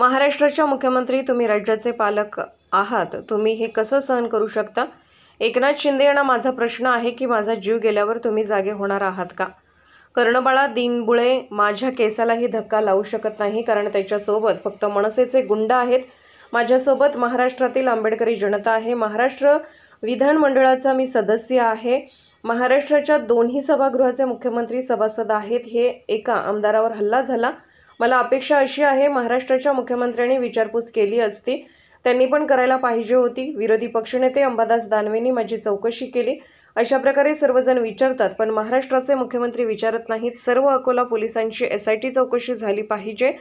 महाराष्ट्राच्या मुख्यमंत्री तुम्ही राज्याचे पालक आहात, तुम्ही हे कसं सहन करू शकता? एकनाथ शिंदे यांना माझा प्रश्न आहे की माझा जीव गेल्यावर तुम्ही जागे होणार आहात का? कर्णबाळा दिनबुळे माझ्या केसालाही धक्का लावू शकत नाही, कारण त्याच्यासोबत फक्त मनसेचे गुंड आहेत. माझ्यासोबत महाराष्ट्रातील आंबेडकरी जनता आहे. महाराष्ट्र विधानमंडळाचा मी सदस्य आहे. महाराष्ट्राच्या दोन्ही सभागृहाचे मुख्यमंत्री सभासद आहेत. हे एका आमदारावर हल्ला झाला. मला अपेक्षा अशी आहे, महाराष्ट्राच्या मुख्यमंत्र्यांनी विचारपूस केली असती, त्यांनी पण करायला पाहिजे होती. विरोधी पक्षनेते अंबादास दानवेंनी माझी चौकशी केली. अशा प्रकारे सर्वजण विचारतात, पण महाराष्ट्राचे मुख्यमंत्री विचारत नाहीत. सर्व अकोला पोलिसांची SIT चौकशी झाली पाहिजे.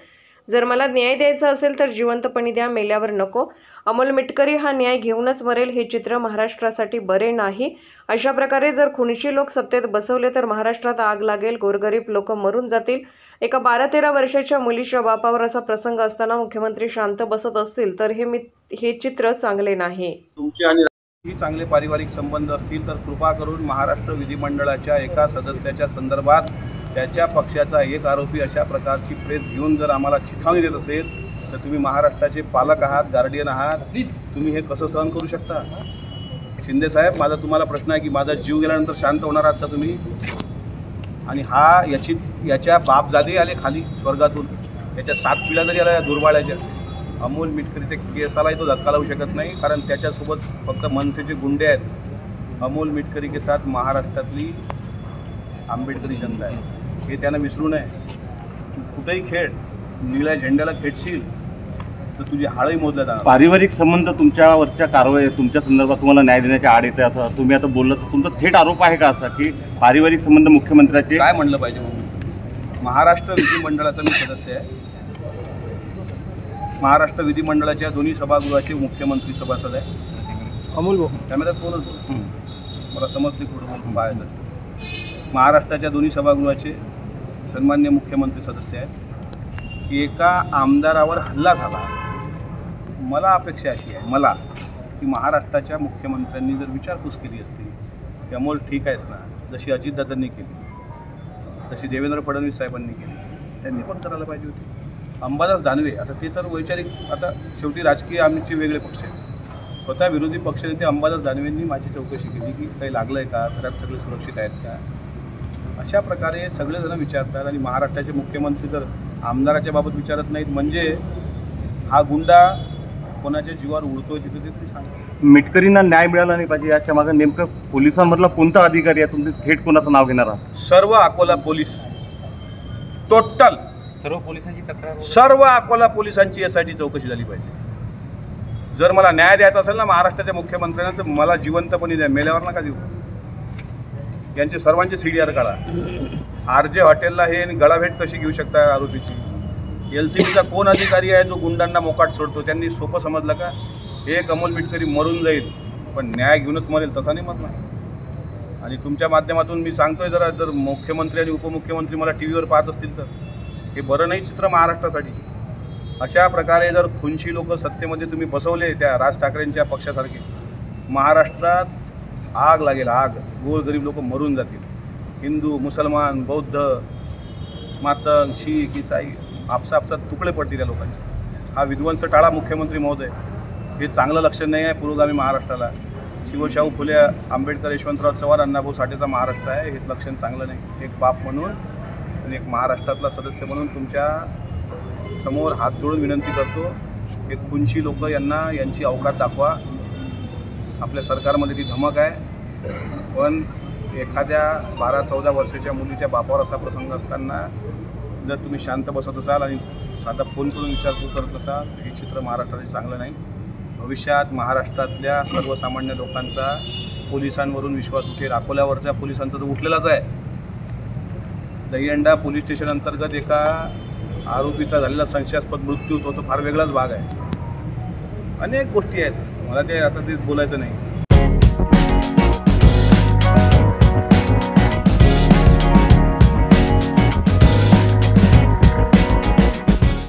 जर मला न्याय द्यायचा असेल तर जिवंतपणी द्या, मेल्यावर नको. अमोल मिटकरी हा न्याय घेऊनच मरेल, हे चित्र महाराष्ट्रासाठी बरे नाही. अशा प्रकारे जर खुनीची लोक सत्तेत बसवले तर महाराष्ट्रात आग लागेल, गोरगरीब लोक मरून जातील. एका 12-13 वर्षाच्या मुलीच्या बापावर असा प्रसंग असताना मुख्यमंत्री शांत बसत असतील तर हे चित्र चांगले नाही. तुमचे आणि ही चांगले पारिवारिक संबंध असतील तर कृपा करून महाराष्ट्र विधिमंडळाच्या एका सदस्याच्या संदर्भात त्याच्या पक्षाचा एक आरोपी अशा प्रकारची प्रेस घेऊन जर आम्हाला चिथावणी देत असेल तर तुम्ही महाराष्ट्राचे पालक आहात, गार्डियन आहात, तुम्ही हे कसं सहन करू शकता? शिंदे साहेब, माझा तुम्हाला प्रश्न आहे की माझा जीव गेल्यानंतर शांत होणार आहात का तुम्ही? आणि याच्या बापजादे आले खाली स्वर्गातून, याच्या 7 पिढ्या जरी आल्या दुर्बाळ्याच्या, अमोल मिटकरीच्या केसालाही तो धक्का लावू शकत नाही, कारण त्याच्यासोबत फक्त मनसेचे गुंडे आहेत. अमोल मिटकरी के साथ महाराष्ट्रातली आंबेडकरी जनता आहे, हे त्यांना विसरू नये. तू कुठेही खेळ, निळ्या झेंड्याला खेळशील तर तुझी हाळही मोजल्या जाणार. पारिवारिक संबंध तुमच्यावरच्या कारवाई, तुमच्या संदर्भात तुम्हाला न्याय देण्याच्या आड येते असं तुम्ही आता बोललात, तुमचा थेट आरोप आहे का असा की पारिवारिक संबंध मुख्यमंत्र्याचे? काय म्हणलं पाहिजे म्हणून? महाराष्ट्र विधिमंडळाचा मी सदस्य आहे. महाराष्ट्र विधिमंडळाच्या दोन्ही सभागृहाचे मुख्यमंत्री सभासद आहे. अमोल भाऊ त्यामध्ये कोणच बोल, मला समजते कुठं बाहेर. महाराष्ट्राच्या दोन्ही सभागृहाचे सन्मान्य मुख्यमंत्री सदस्य आहेत. की एका आमदारावर हल्ला झाला, मला अपेक्षा अशी आहे मला की महाराष्ट्राच्या मुख्यमंत्र्यांनी जर विचारपूस केली असती की अमोल ठीक आहेस ना, जशी अजितदादांनी केली, तशी देवेंद्र फडणवीस साहेबांनी केली, त्यांनी पण करायला पाहिजे होती. अंबादास दानवे, आता ते तर वैचारिक, आता शेवटी राजकीय आमचे वेगळे पक्ष आहेत. स्वतः विरोधी पक्षनेते अंबादास दानवेंनी माझी चौकशी केली की काही लागलं आहे का, घरात सगळे सुरक्षित आहेत का. अशा प्रकारे सगळेजण विचारतात आणि महाराष्ट्राचे मुख्यमंत्री तर आमदाराच्या बाबत विचारत नाहीत. म्हणजे हा गुंडा कोणाच्या जीवावर उडतोय तिथे ते सांगा. मिटकरींना न्याय मिळाला नाही पाहिजे, याच्या मागे नेमकं पोलिसांमधला कोणता अधिकारी आहे? तुम्ही थेट कोणाचं नाव घेणार आहात? सर्व अकोला पोलीस, टोटल सर्व पोलिसांची तक्रार, सर्व अकोला पोलिसांची SIT चौकशी झाली पाहिजे. जर मला न्याय द्यायचा असेल ना महाराष्ट्राच्या मुख्यमंत्र्यांना, तर मला जिवंतपणी द्या, मेल्यावर नका देऊ. यांचे सर्वांचे CDR काढा. RJ हॉटेलला हे गळाभेट कशी घेऊ शकता आरोपीची? LCBचा कोण अधिकारी आहे जो गुंडांना मोकाट सोडतो? त्यांनी सोपं समजलं का? एक अमोल मिटकरी मरून जाईल पण न्याय घेऊनच मरेल, तसा नाही मरणार. आणि तुमच्या माध्यमातून मी सांगतोय, जर मुख्यमंत्री आणि उपमुख्यमंत्री मला TVवर पाहत असतील तर हे बरं नाही चित्र महाराष्ट्रासाठी. अशा प्रकारे जर खुनशी लोक सत्तेमध्ये तुम्ही बसवले, त्या राज ठाकरेंच्या पक्षासारखे, महाराष्ट्रात आग लागेल, आग. गोरगरीब लोक मरून जातील. हिंदू, मुसलमान, बौद्ध, मातंग, शीख, ईसाई आपसात तुकडे पडतील या लोकांचे. हा विध्वंस टाळा मुख्यमंत्री महोदय. हे चांगलं लक्षण नाही आहे पुरोगामी महाराष्ट्राला. शिवशाहू फुले, आंबेडकर, यशवंतराव चव्हाण, अण्णाभाऊ साठेचा महाराष्ट्र आहे. हेच लक्षण चांगलं नाही. एक बाप म्हणून आणि एक महाराष्ट्रातला सदस्य म्हणून तुमच्या समोर हात जोडून विनंती करतो, हे खुनशी लोक यांची अवकात दाखवा. आपल्या सरकारमध्ये ती धमक आहे, पण एखाद्या 12-14 वर्षाच्या मुलीच्या बापावर असा प्रसंग असताना जर तुम्ही शांत बसत असाल आणि साधा फोन करून विचारपूस करत असाल, हे चित्र महाराष्ट्राचे चांगलं नाही. भविष्यात महाराष्ट्रातल्या सर्वसामान्य लोकांचा पोलिसांवरून विश्वास उठेल. अकोल्यावरच्या पोलिसांचा तर उठलेलाच आहे. दहीहंडा पोलीस स्टेशन अंतर्गत एका आरोपीचा झालेला संशयास्पद मृत्यू, तो फार वेगळाच भाग आहे. अनेक गोष्टी आहेत, मला ते आता ते बोलायचं नाही.